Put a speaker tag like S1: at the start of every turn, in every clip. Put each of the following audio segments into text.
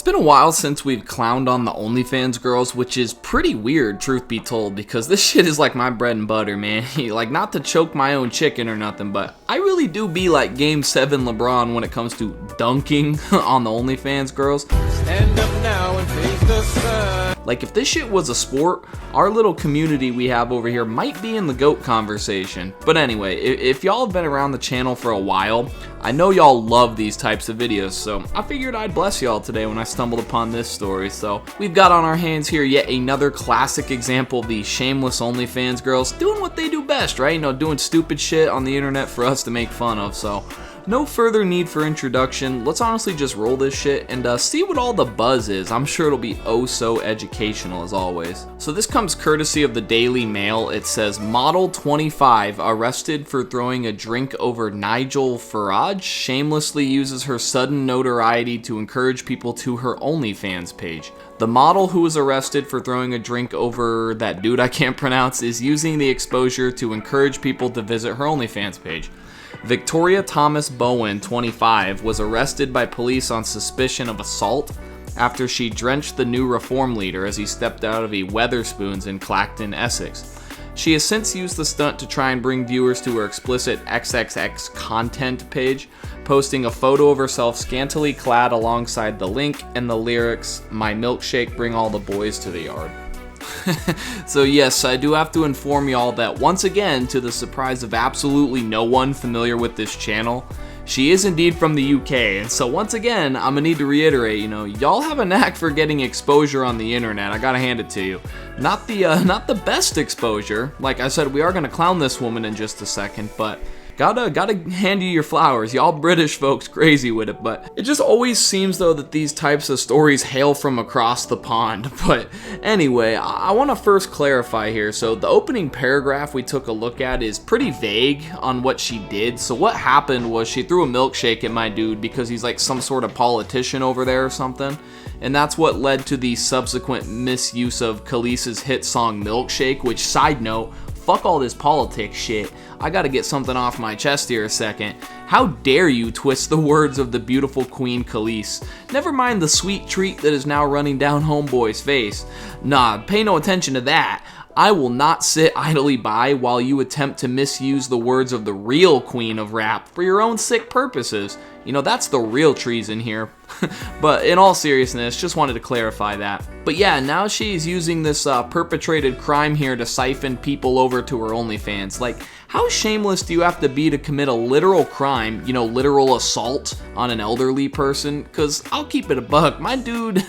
S1: been a while since we've clowned on the Onlyfans girls, which is pretty weird, truth be told, because this shit is like my bread and butter, man. Like, not to choke my own chicken or nothing, but I really do be like Game 7 LeBron when it comes to dunking on the Onlyfans girls.
S2: Stand up now and face the sun.
S1: Like, if this shit was a sport, our little community we have over here might be in the GOAT conversation. But anyway, if y'all have been around the channel for a while, I know y'all love these types of videos, so I figured I'd bless y'all today when I stumbled upon this story. So we've got on our hands here yet another classic example of the shameless Onlyfans girls doing what they do best, right? You know, doing stupid shit on the internet for us to make fun of. So no further need for introduction. Let's honestly just roll this shit and see what all the buzz is. I'm sure it'll be oh so educational as always. So this comes courtesy of the Daily Mail. It says, Model 25 arrested for throwing a drink over Nigel Farage, shamelessly uses her sudden notoriety to encourage people to her OnlyFans page. The model who was arrested for throwing a drink over that dude I can't pronounce is using the exposure to encourage people to visit her OnlyFans page. Victoria Thomas Bowen, 25, was arrested by police on suspicion of assault after she drenched the new reform leader as he stepped out of a Wetherspoons in Clacton, Essex. She has since used the stunt to try and bring viewers to her explicit XXX content page, posting a photo of herself scantily clad alongside the link and the lyrics, "My milkshake bring all the boys to the yard." So yes, I do have to inform y'all that once again, to the surprise of absolutely no one familiar with this channel, she is indeed from the UK, and so once again, I'm gonna need to reiterate, you know, y'all have a knack for getting exposure on the internet, I gotta hand it to you. Not the best exposure. Like I said, we are gonna clown this woman in just a second, but gotta hand you your flowers. Y'all British folks crazy with it, but it just always seems though that these types of stories hail from across the pond. But anyway, I want to first clarify here. So the opening paragraph we took a look at is pretty vague on what she did. So what happened was she threw a milkshake at my dude because he's like some sort of politician over there or something. And that's what led to the subsequent misuse of Khalees's hit song Milkshake, which, side note, fuck all this politics shit. I gotta get something off my chest here a second. How dare you twist the words of the beautiful Queen Khalees? Never mind the sweet treat that is now running down homeboy's face. Nah, pay no attention to that. I will not sit idly by while you attempt to misuse the words of the real queen of rap for your own sick purposes. You know, that's the real treason here. But in all seriousness, just wanted to clarify that. But yeah, now she's using this perpetrated crime here to siphon people over to her OnlyFans. Like, how shameless do you have to be to commit a literal crime, you know, literal assault on an elderly person? Cause I'll keep it a buck, my dude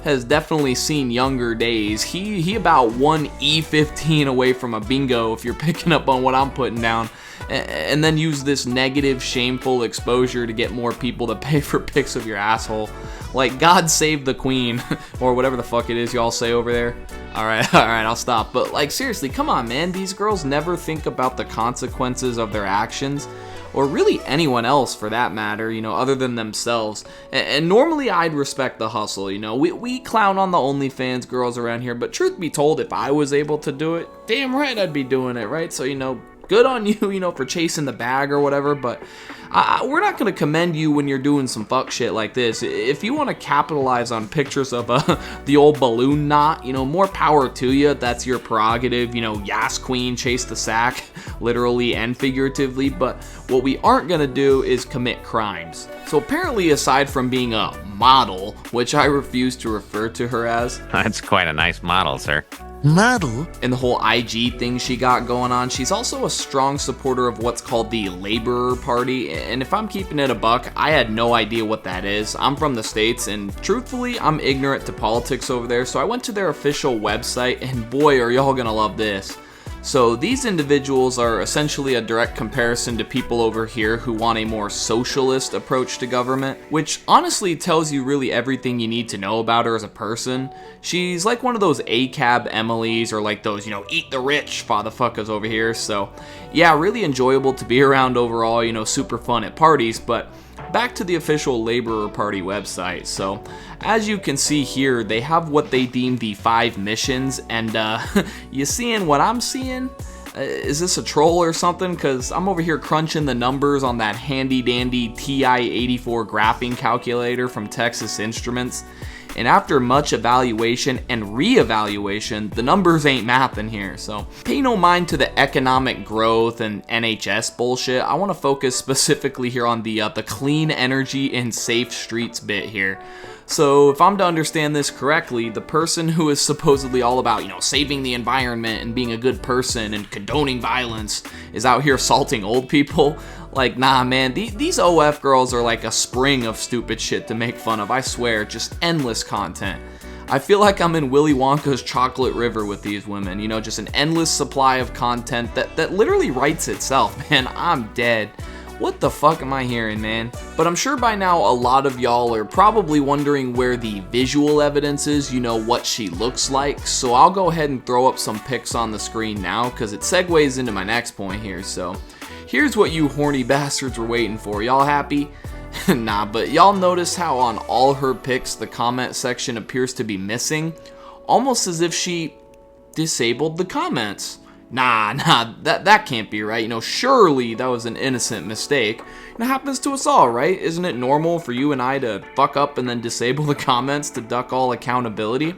S1: has definitely seen younger days. He about one E15 away from a bingo if you're picking up on what I'm putting down. And then use this negative, shameful exposure to get more people to pay for pics of your asshole. Like, God save the queen, or whatever the fuck it is y'all say over there. Alright, I'll stop. But like, seriously, come on, man. These girls never think about the consequences of their actions, or really anyone else for that matter, you know, other than themselves. And normally I'd respect the hustle, you know. We clown on the OnlyFans girls around here, but truth be told, if I was able to do it, damn right I'd be doing it, right? So, you know, good on you, you know, for chasing the bag or whatever, but we're not going to commend you when you're doing some fuck shit like this. If you want to capitalize on pictures of the old balloon knot, you know, more power to you. That's your prerogative, you know, yas queen, chase the sack, literally and figuratively, but what we aren't going to do is commit crimes. So apparently, aside from being a model, which I refuse to refer to her as.
S3: That's quite a nice model, sir.
S4: Model?
S1: And the whole IG thing she got going on, she's also a strong supporter of what's called the Laborer Party, and if I'm keeping it a buck, I had no idea what that is. I'm from the States, and truthfully, I'm ignorant to politics over there, so I went to their official website, and boy, are y'all gonna love this. So these individuals are essentially a direct comparison to people over here who want a more socialist approach to government, which honestly tells you really everything you need to know about her as a person. She's like one of those ACAB Emilys, or like those, you know, eat the rich fatherfuckers over here. So yeah, really enjoyable to be around overall, you know, super fun at parties. But back to the official Laborer Party website. So as you can see here, they have what they deem the 5 missions, and you seeing what I'm seeing? Is this a troll or something? Because I'm over here crunching the numbers on that handy dandy TI-84 graphing calculator from Texas Instruments, And after much evaluation and re-evaluation, the numbers ain't mathing here. So pay no mind to the economic growth and NHS bullshit. I want to focus specifically here on the clean energy and safe streets bit here. So if I'm to understand this correctly, the person who is supposedly all about, saving the environment and being a good person and condoning violence is out here assaulting old people. Like, nah, man, these OF girls are like a spring of stupid shit to make fun of. I swear, just endless content. I feel like I'm in Willy Wonka's chocolate river with these women, just an endless supply of content that literally writes itself, man. I'm dead. What the fuck am I hearing, man? But I'm sure by now a lot of y'all are probably wondering where the visual evidence is, what she looks like. So I'll go ahead and throw up some pics on the screen now, because it segues into my next point here. So here's what you horny bastards were waiting for. Y'all happy? Nah, but y'all notice how on all her pics the comment section appears to be missing? Almost as if she disabled the comments. Nah, that can't be right. Surely that was an innocent mistake. It happens to us all, right? Isn't it normal for you and I to fuck up and then disable the comments to duck all accountability?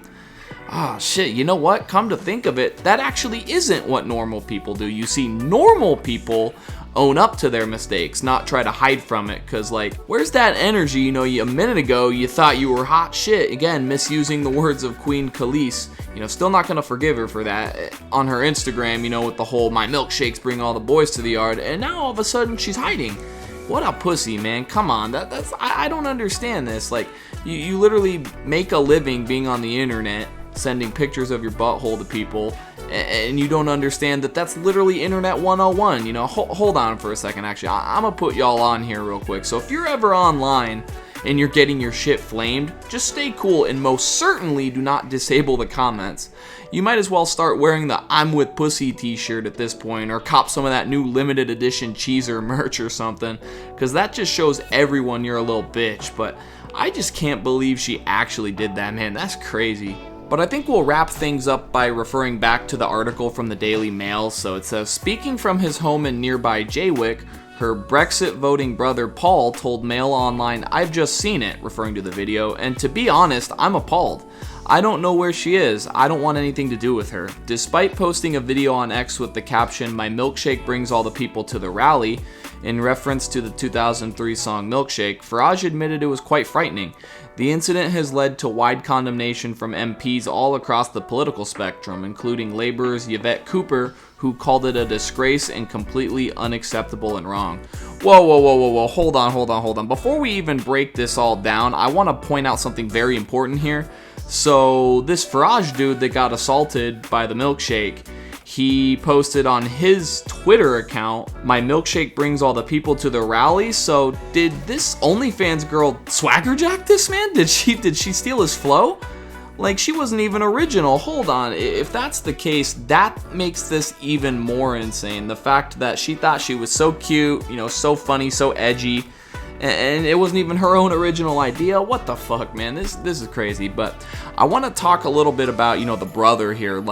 S1: Ah, shit, you know what? Come to think of it, that actually isn't what normal people do. You see, normal people own up to their mistakes, not try to hide from it, because, where's that energy? A minute ago, you thought you were hot shit. Again, misusing the words of Queen Khalees. Still not gonna forgive her for that. On her Instagram, with the whole, my milkshakes bring all the boys to the yard, and now all of a sudden she's hiding. What a pussy, man. Come on, I don't understand this. You literally make a living being on the internet, sending pictures of your butthole to people, and you don't understand that that's literally internet 101. Hold on for a second, actually. I'm gonna put y'all on here real quick. So if you're ever online and you're getting your shit flamed, just stay cool and most certainly do not disable the comments. You might as well start wearing the I'm with Pussy t-shirt at this point, or cop some of that new limited edition Cheezer merch or something, because that just shows everyone you're a little bitch. But I just can't believe she actually did that, man. That's crazy. But I think we'll wrap things up by referring back to the article from the Daily Mail. So it says, speaking from his home in nearby Jaywick, her Brexit voting brother Paul told Mail Online, "I've just seen it," referring to the video, "and to be honest, I'm appalled. I don't know where she is. I don't want anything to do with her." Despite posting a video on X with the caption, "My milkshake brings all the people to the rally," in reference to the 2003 song Milkshake, Farage admitted it was quite frightening. The incident has led to wide condemnation from MPs all across the political spectrum, including Labour's Yvette Cooper, who called it a disgrace and completely unacceptable and wrong. Whoa, hold on. Before we even break this all down, I want to point out something very important here. So this Farage dude that got assaulted by the milkshake, he posted on his Twitter account, "My milkshake brings all the people to the rally." So did this OnlyFans girl swaggerjack this man? Did she steal his flow? She wasn't even original. Hold on. If that's the case, that makes this even more insane. The fact that she thought she was so cute, so funny, so edgy, and it wasn't even her own original idea. What the fuck, man? This is crazy. But I want to talk a little bit about, the brother here.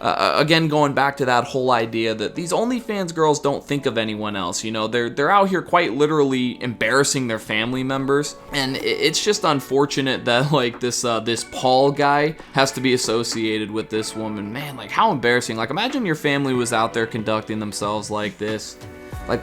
S1: Again, going back to that whole idea that these OnlyFans girls don't think of anyone else. They're out here quite literally embarrassing their family members, and it's just unfortunate that this Paul guy has to be associated with this woman. Man, how embarrassing. Imagine your family was out there conducting themselves like this.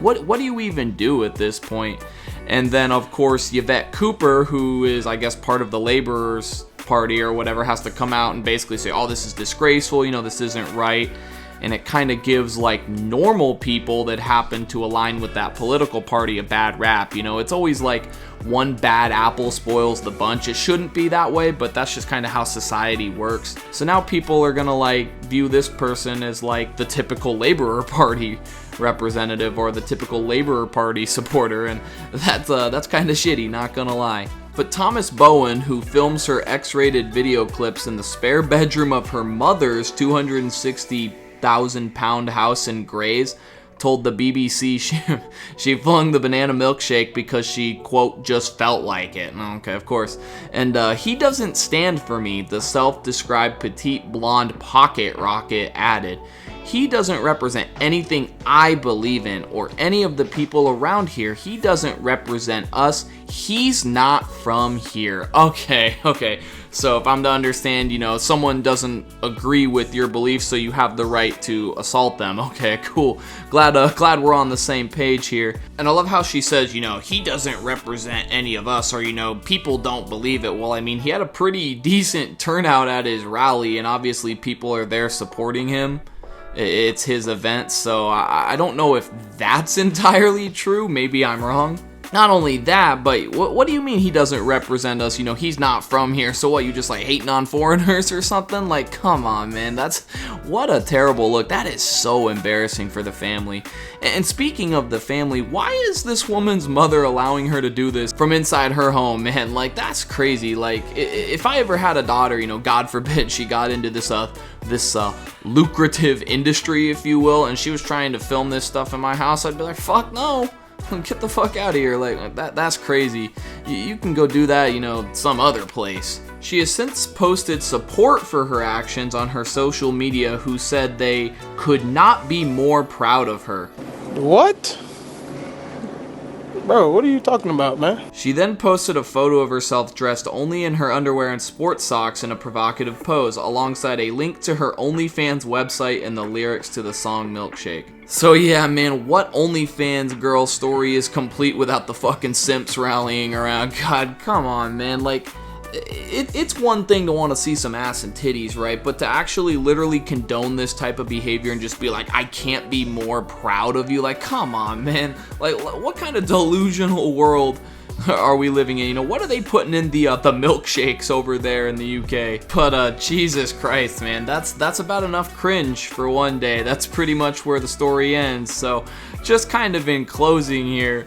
S1: What do you even do at this point? And then, of course, Yvette Cooper, who is, I guess, part of the Laborers Party or whatever, has to come out and basically say, "Oh, this is disgraceful, this isn't right." And it kind of gives normal people that happen to align with that political party a bad rap. It's always one bad apple spoils the bunch. It shouldn't be that way, but that's just kind of how society works. So now people are gonna view this person as the typical Laborer Party representative or the typical Laborer Party supporter, and that's kind of shitty, not gonna lie. But Thomas Bowen, who films her X-rated video clips in the spare bedroom of her mother's 260,000-pound house in Grays, told the BBC she flung the banana milkshake because she, quote, just felt like it. Okay, of course. And he doesn't stand for me, the self-described petite blonde pocket rocket added. He doesn't represent anything I believe in or any of the people around here. He doesn't represent us. He's not from here. Okay. So if I'm to understand, someone doesn't agree with your beliefs, so you have the right to assault them. Okay, cool. Glad we're on the same page here. And I love how she says, he doesn't represent any of us, or, people don't believe it. Well, I mean, he had a pretty decent turnout at his rally, and obviously people are there supporting him. It's his event, so I don't know if that's entirely true. Maybe I'm wrong. Not only that, but what do you mean he doesn't represent us? He's not from here, so what, you just like hating on foreigners or something? Like, come on, man, what a terrible look. That is so embarrassing for the family. And speaking of the family, why is this woman's mother allowing her to do this from inside her home, man? Like, that's crazy. Like, if I ever had a daughter, God forbid she got into this lucrative industry, if you will, and she was trying to film this stuff in my house, I'd be like, fuck no. Get the fuck out of here. Like, that's crazy. You can go do that, some other place. She has since posted support for her actions on her social media, who said they could not be more proud of her.
S4: What? Bro, what are you talking about, man?
S1: She then posted a photo of herself dressed only in her underwear and sports socks in a provocative pose, alongside a link to her Onlyfans website and the lyrics to the song Milkshake. So yeah, man, what OnlyFans girl story is complete without the fucking simps rallying around? God, come on, man. Like, it's one thing to want to see some ass and titties, right? But to actually literally condone this type of behavior and just be like, I can't be more proud of you, like, come on, man. Like, what kind of delusional world are we living in? What are they putting in the milkshakes over there in the UK? But Jesus Christ, man, that's about enough cringe for one day. That's pretty much where the story ends. So just kind of in closing here,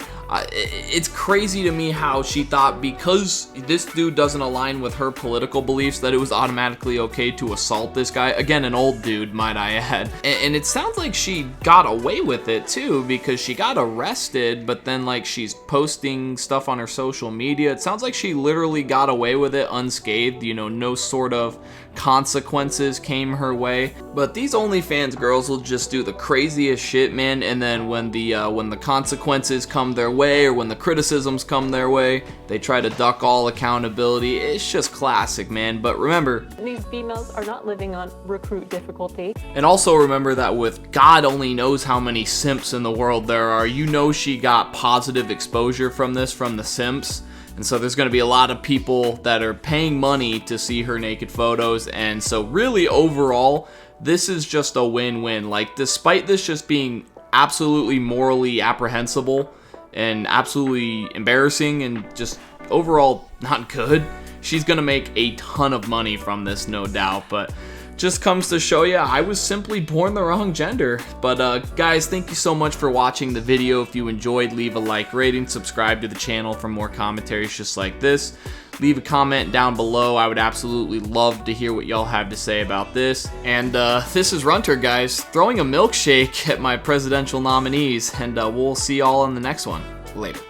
S1: it's crazy to me how she thought because this dude doesn't align with her political beliefs that it was automatically okay to assault this guy. Again, an old dude, might I add. And it sounds like she got away with it too, because she got arrested, but then like she's posting stuff on her social media. It sounds like she literally got away with it unscathed, no sort of consequences came her way. But these OnlyFans girls will just do the craziest shit, man, and then when the consequences come their way, or when the criticisms come their way, they try to duck all accountability. It's just classic, man. But remember,
S5: these females are not living on recruit difficulty.
S1: And also remember that with God only knows how many simps in the world there are, she got positive exposure from this, from the simps. And so there's going to be a lot of people that are paying money to see her naked photos. And so really overall, this is just a win-win. Like, despite this just being absolutely morally apprehensible and absolutely embarrassing and just overall not good, she's going to make a ton of money from this, no doubt. But just comes to show you, I was simply born the wrong gender. But guys, thank you so much for watching the video. If you enjoyed, leave a like, rating, subscribe to the channel for more commentaries just like this. Leave a comment down below. I would absolutely love to hear what y'all have to say about this. And this is Runter, guys, throwing a milkshake at my presidential nominees. And we'll see y'all in the next one. Later.